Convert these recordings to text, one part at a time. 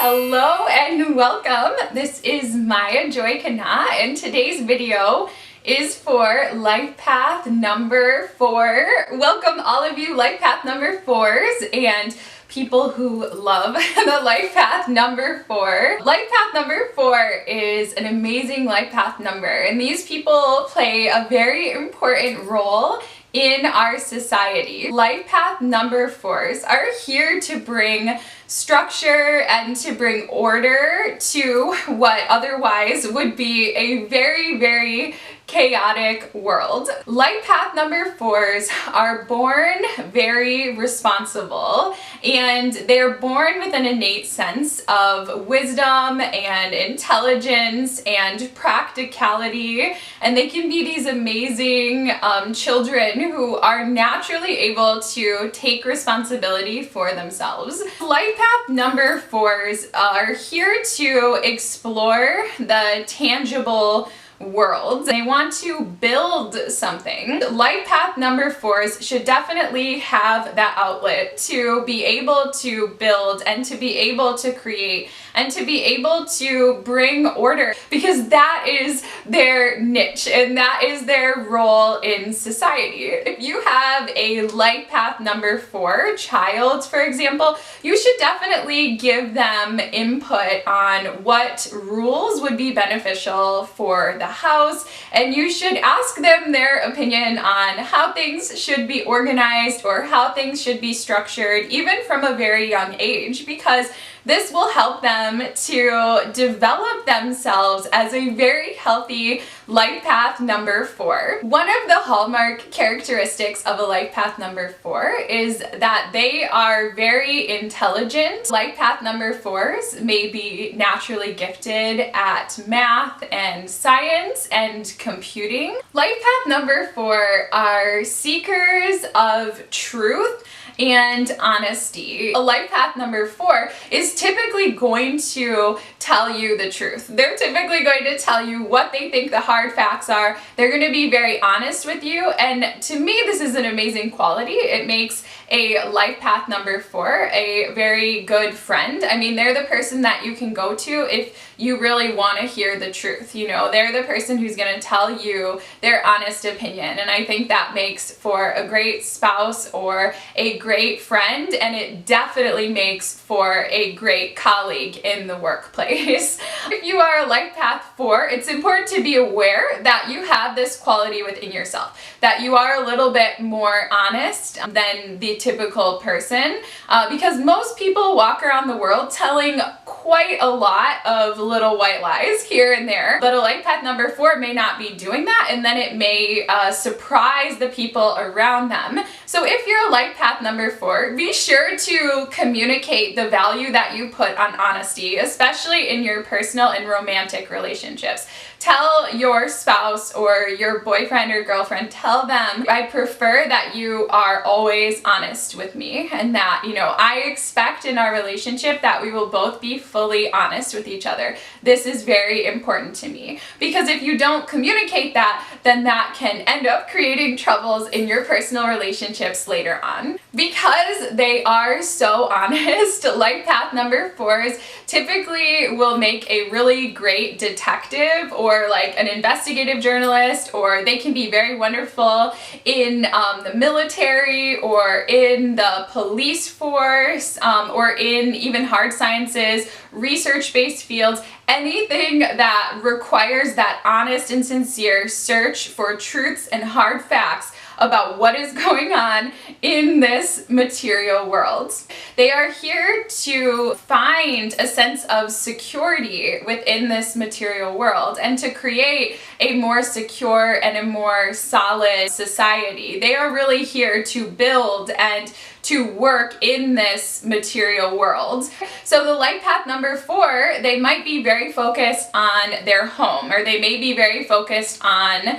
Hello and welcome. This is Maya Joy KahNah, and today's video is for life path number 4. Welcome all of you life path number 4s and people who love the life path number 4. Life path number 4 is an amazing life path number, and these people play a very important role in our society. Life path number 4s are here to bring structure and to bring order to what otherwise would be a very chaotic world. Life path number 4s are born very responsible, and they're born with an innate sense of wisdom and intelligence and practicality, and they can be these amazing children who are naturally able to take responsibility for themselves. Life path number 4s are here to explore the tangible world. They want to build something. Life path number 4s should definitely have that outlet to be able to build and to be able to create and to be able to bring order, because that is their niche and that is their role in society. If you have a life path number 4 child, for example, you should definitely give them input on what rules would be beneficial for the house, and you should ask them their opinion on how things should be organized or how things should be structured, even from a very young age, because this will help them to develop themselves as a very healthy life path number 4. One of the hallmark characteristics of a life path number 4 is that they are very intelligent. Life path number 4s may be naturally gifted at math and science and computing. Life path number 4 are seekers of truth and honesty. A life path number 4 is typically going to tell you the truth. They're typically going to tell you what they think the hard facts are. They're going to be very honest with you, and to me this is an amazing quality. It makes a life path number 4 a very good friend. I mean, they're the person that you can go to if you really want to hear the truth. You know, they're the person who's going to tell you their honest opinion, and I think that makes for a great spouse or a great friend, and it definitely makes for a great colleague in the workplace. If you are a life path 4, it's important to be aware that you have this quality within yourself, that you are a little bit more honest than the typical person, because most people walk around the world telling quite a lot of little white lies here and there, but a life path number 4 may not be doing that, and then it may surprise the people around them. So if you're a life path number 4, be sure to communicate the value that you put on honesty, especially in your personal and romantic relationships. Tell your spouse or your boyfriend or girlfriend, tell them, I prefer that you are always honest with me, and that, you know, I expect in our relationship that we will both be fully honest with each other. This is very important to me, because if you don't communicate that, then that can end up creating troubles in your personal relationships later on. Because they are so honest, life path number 4s typically will make a really great detective or like an investigative journalist, or they can be very wonderful in the military or in the police force, or in even hard sciences, research-based fields. Anything that requires that honest and sincere search for truths and hard facts about what is going on in this material world. They are here to find a sense of security within this material world and to create a more secure and a more solid society. They are really here to build and to work in this material world. So the life path number 4, they might be very focused on their home, or they may be very focused on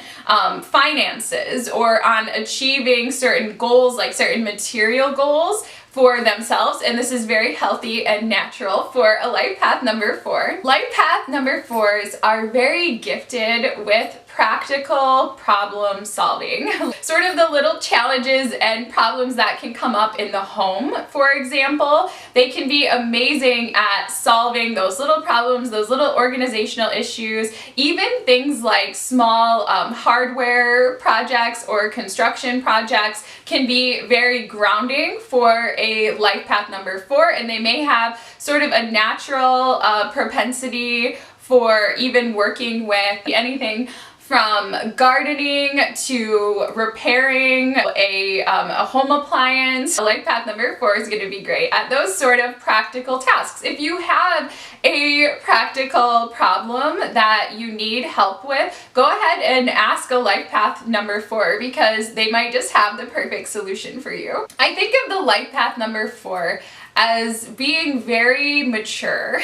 finances or on achieving certain goals, like certain material goals for themselves, and this is very healthy and natural for a life path number 4. Life path number 4s are very gifted with practical problem solving. Sort of the little challenges and problems that can come up in the home, for example. They can be amazing at solving those little problems, those little organizational issues, even things like small hardware projects or construction projects can be very grounding for a life path number 4, and they may have sort of a natural propensity for even working with anything from gardening to repairing a home appliance. Life path number 4 is going to be great at those sort of practical tasks. If you have a practical problem that you need help with, go ahead and ask a life path number 4 because they might just have the perfect solution for you. I think of the life path number 4 as being very mature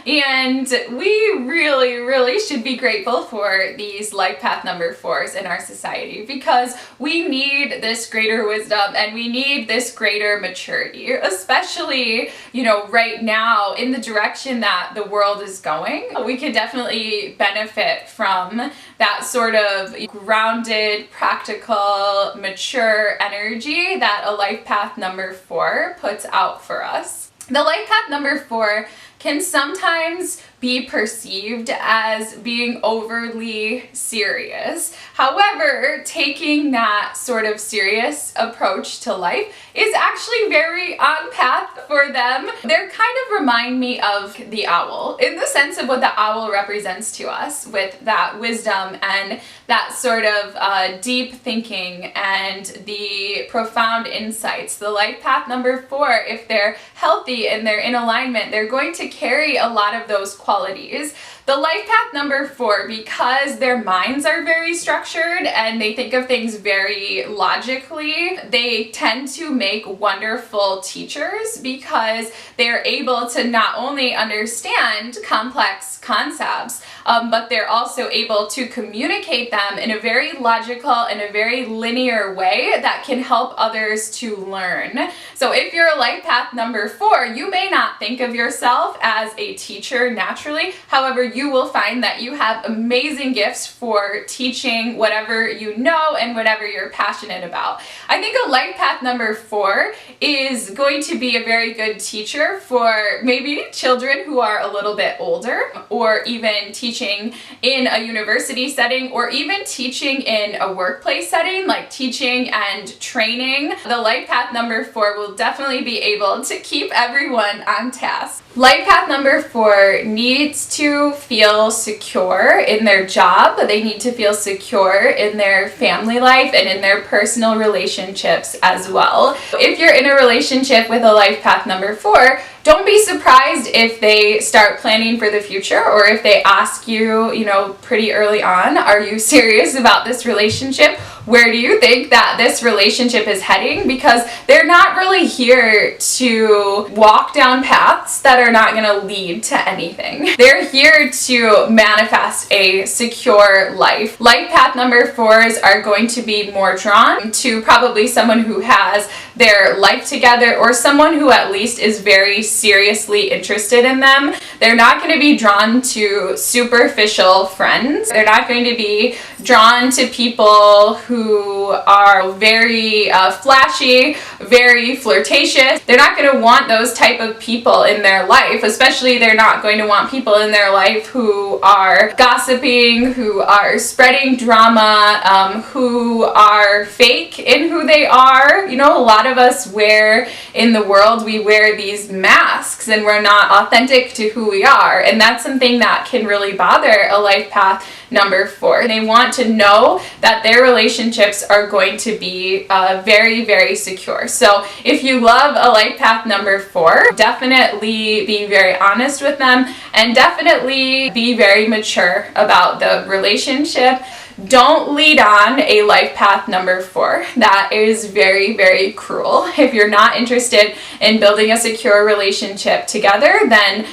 and we really should be grateful for these life path number 4s in our society because we need this greater wisdom and we need this greater maturity, especially, you know, right now in the direction that the world is going. We could definitely benefit from that sort of grounded, practical, mature energy that a life path number 4 puts out for us. The life path number 4 can sometimes be perceived as being overly serious. However, taking that sort of serious approach to life is actually very on path for them. They're kind of remind me of the owl in the sense of what the owl represents to us with that wisdom and that sort of deep thinking and the profound insights. The life path number 4, if they're healthy and they're in alignment, they're going to carry a lot of those qualities. The life path number 4, because their minds are very structured and they think of things very logically, they tend to make wonderful teachers because they're able to not only understand complex concepts, but they're also able to communicate them in a very logical and a very linear way that can help others to learn. So if you're a life path number 4, you may not think of yourself as a teacher naturally. However, you will find that you have amazing gifts for teaching whatever you know and whatever you're passionate about. I think a life path number 4 is going to be a very good teacher for maybe children who are a little bit older, or even teaching in a university setting, or even teaching in a workplace setting, like teaching and training. The life path number 4 will definitely be able to keep everyone on task. Life path number 4 needs to feel secure in their job. They need to feel secure in their family life and in their personal relationships as well. If you're in a relationship with a life path number 4, don't be surprised if they start planning for the future, or if they ask you, you know, pretty early on, are you serious about this relationship? Where do you think that this relationship is heading? Because they're not really here to walk down paths that are not going to lead to anything. They're here to manifest a secure life. Life path number 4s are going to be more drawn to probably someone who has their life together, or someone who at least is very seriously interested in them. They're not going to be drawn to superficial friends. They're not going to be drawn to people who are very flashy, very flirtatious. They're not going to want those type of people in their life, especially they're not going to want people in their life who are gossiping, who are spreading drama, who are fake in who they are. You know, a lot of us wear in the world, we wear these masks and we're not authentic to who we are, and that's something that can really bother a life path number 4. They want to know that their relationships are going to be very secure. So if you love a life path number 4, definitely be very honest with them and definitely be very mature about the relationship. Don't lead on a life path number 4. That is very cruel. If you're not interested in building a secure relationship together, then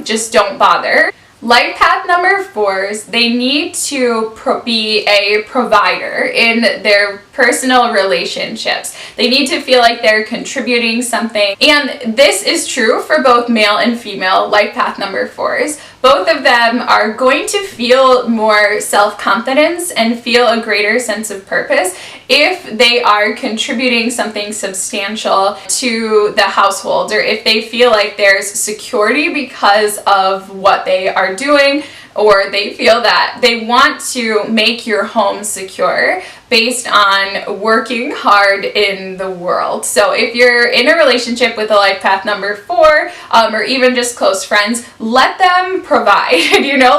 just don't bother. Life path number 4s, they need to be a provider in their personal relationships. They need to feel like they're contributing something. And this is true for both male and female life path number 4s. Both of them are going to feel more self-confidence and feel a greater sense of purpose if they are contributing something substantial to the household, or if they feel like there's security because of what they are doing, or they feel that they want to make your home secure based on working hard in the world. So if you're in a relationship with a life path number 4, or even just close friends, let them provide,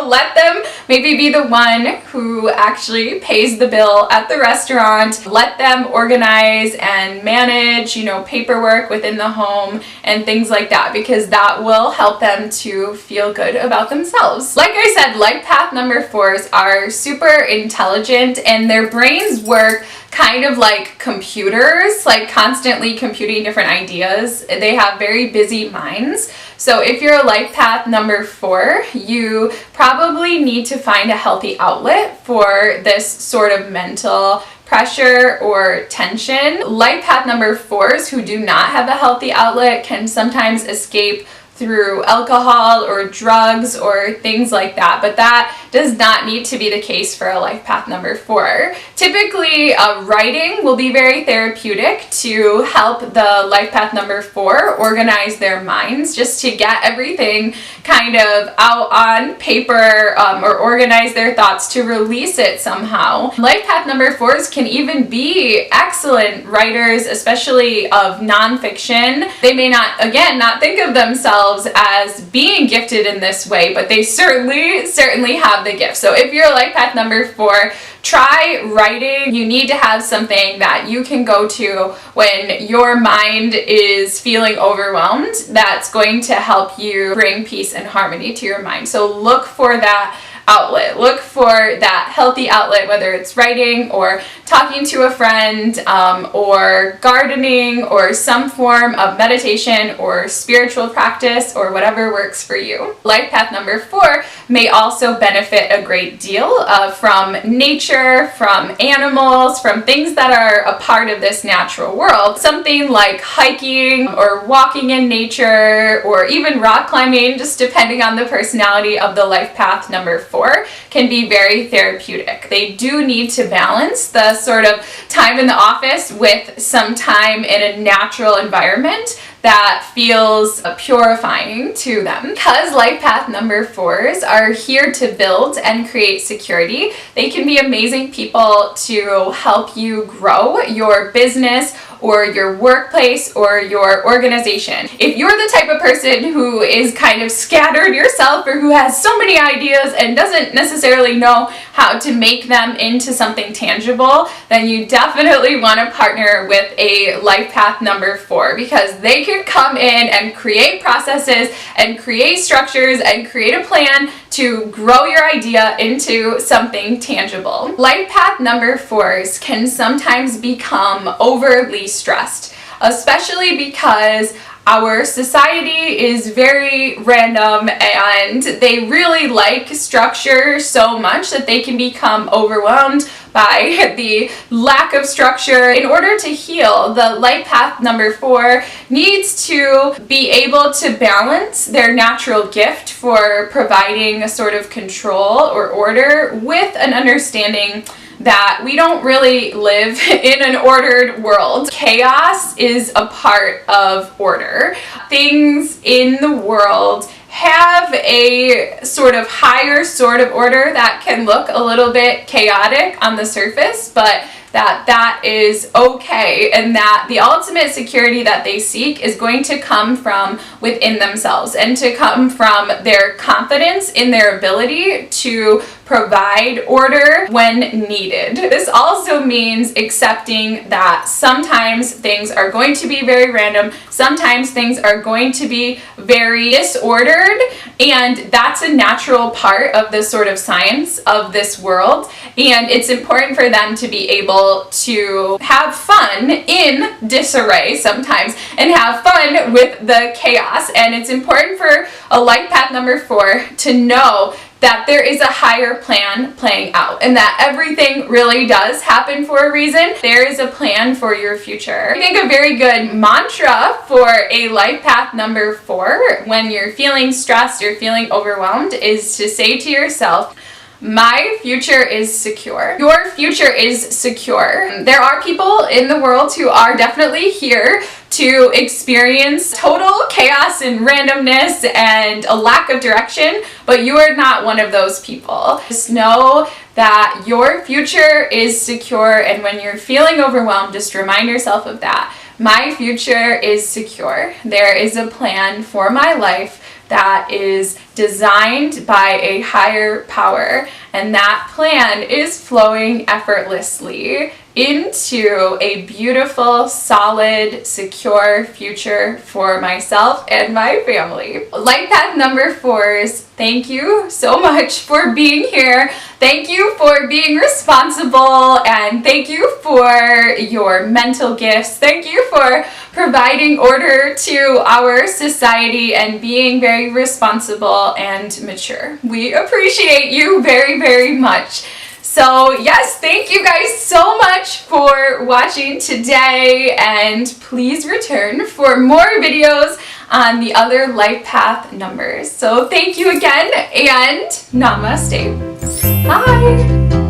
let them maybe be the one who actually pays the bill at the restaurant. Let them organize and manage, paperwork within the home and things like that, because that will help them to feel good about themselves. Like I said, life path number 4s are super intelligent, and their brains work kind of like computers, like constantly computing different ideas. They have very busy minds. So if you're a life path number 4, you probably need to find a healthy outlet for this sort of mental pressure or tension. Life path number 4s who do not have a healthy outlet can sometimes escape through alcohol or drugs or things like that, but that does not need to be the case for a life path number 4. Typically, writing will be very therapeutic to help the life path number 4 organize their minds, just to get everything kind of out on paper, or organize their thoughts, to release it somehow. Life path number 4s can even be excellent writers, especially of nonfiction. They may not think of themselves as being gifted in this way, but they certainly have the gift. So if you're a life path number 4, try writing. You need to have something that you can go to when your mind is feeling overwhelmed, that's going to help you bring peace and harmony to your mind. So look for that outlet. Look for that healthy outlet, whether it's writing or talking to a friend, or gardening, or some form of meditation or spiritual practice, or whatever works for you. Life path number 4 may also benefit a great deal from nature, from animals, from things that are a part of this natural world. Something like hiking or walking in nature, or even rock climbing, just depending on the personality of the life path number 4, can be very therapeutic. They do need to balance the sort of time in the office with some time in a natural environment that feels purifying to them. Because life path number 4s are here to build and create security, they can be amazing people to help you grow your business or your workplace or your organization. If you're the type of person who is kind of scattered yourself, or who has so many ideas and doesn't necessarily know how to make them into something tangible, then you definitely want to partner with a life path number 4, because they can come in and create processes and create structures and create a plan to grow your idea into something tangible. Life path number 4s can sometimes become overly stressed, especially because our society is very random, and they really like structure so much that they can become overwhelmed by the lack of structure. In order to heal, the life path number 4 needs to be able to balance their natural gift for providing a sort of control or order with an understanding that we don't really live in an ordered world. Chaos is a part of order. Things in the world have a sort of higher sort of order that can look a little bit chaotic on the surface, but that is okay, and that the ultimate security that they seek is going to come from within themselves, and to come from their confidence in their ability to provide order when needed. This also means accepting that sometimes things are going to be very random, sometimes things are going to be very disordered, and that's a natural part of the sort of science of this world, and it's important for them to be able able to have fun in disarray sometimes and have fun with the chaos. And it's important for a life path number 4 to know that there is a higher plan playing out and that everything really does happen for a reason. There is a plan for your future. I think a very good mantra for a life path number 4 when you're feeling stressed or feeling overwhelmed is to say to yourself, my future is secure. Your future is secure. There are people in the world who are definitely here to experience total chaos and randomness and a lack of direction, but you are not one of those people. Just know that your future is secure, and when you're feeling overwhelmed, just remind yourself of that. My future is secure. There is a plan for my life that is designed by a higher power, and that plan is flowing effortlessly into a beautiful, solid, secure future for myself and my family. Life path number 4s, thank you so much for being here. Thank you for being responsible, and thank you for your mental gifts. Thank you for providing order to our society and being very responsible and mature. We appreciate you very, very much. So yes, thank you guys so much for watching today, and please return for more videos on the other life path numbers. So thank you again, and namaste. Bye.